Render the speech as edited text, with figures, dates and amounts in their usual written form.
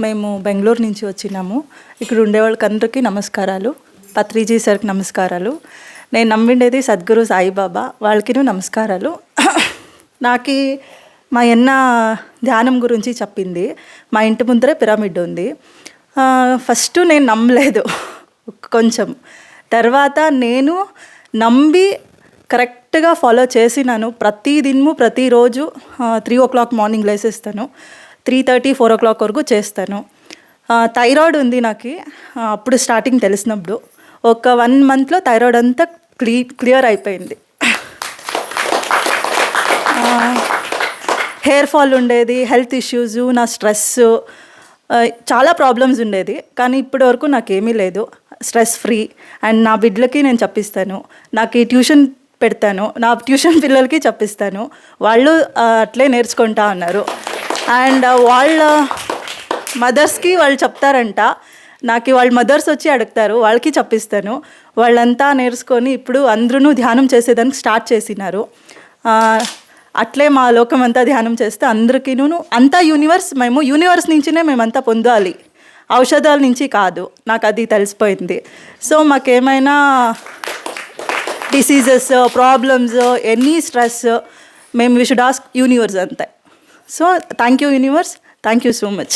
మేము బెంగళూరు నుంచి వచ్చినాము. ఇక్కడ ఉండేవాళ్ళకందరికీ నమస్కారాలు. పత్రిజీ సార్కి నమస్కారాలు. నేను నమ్మిండేది సద్గురు సాయిబాబా, వాళ్ళకి నమస్కారాలు. నాకు మా అన్న ధ్యానం గురించి చెప్పింది. మా ఇంటి ముందరే పిరమిడ్ ఉంది. ఫస్ట్ నేను నమ్మలేదు కొంచెం. తర్వాత నేను నమ్మి కరెక్ట్గా ఫాలో చేసినాను. ప్రతిరోజు 3 o'clock మార్నింగ్ లేసేస్తాను. 3:30, 4 o'clock వరకు చేస్తాను. థైరాయిడ్ ఉంది నాకు. అప్పుడు స్టార్టింగ్ తెలిసినప్పుడు ఒక 1 monthలో థైరాయిడ్ అంతా క్లియర్ అయిపోయింది. హెయిర్ ఫాల్ ఉండేది, హెల్త్ ఇష్యూస్, నా స్ట్రెస్, చాలా ప్రాబ్లమ్స్ ఉండేది. కానీ ఇప్పటి వరకు నాకేమీ లేదు. Stress free. అండ్ నా బిడ్డలకి నేను చెప్పిస్తాను. నాకు ఈ ట్యూషన్ పెడతాను. నా ట్యూషన్ పిల్లలకి చెప్పిస్తాను. వాళ్ళు అట్లే నేర్చుకుంటా ఉన్నారు. అండ్ వాళ్ళ మదర్స్కి వాళ్ళు చెప్తారంట. నాకు వాళ్ళ మదర్స్ వచ్చి అడుగుతారు, వాళ్ళకి చెప్పిస్తాను. వాళ్ళంతా నేర్చుకొని ఇప్పుడు అందరూ ధ్యానం చేసేదానికి స్టార్ట్ చేసినారు. అట్లే మా లోకం అంతా ధ్యానం చేస్తే అందరికీను అంతా యూనివర్స్ నుంచినే మేమంతా పొందాలి, ఔషధాల నుంచి కాదు. నాకు అది తెలిసిపోయింది. సో మాకేమైనా డిసీజెస్, ప్రాబ్లమ్స్, ఎనీ స్ట్రెస్, మేము వి షుడ్ ఆస్క్ యూనివర్స్ అంతే. So thank you universe, thank you so much.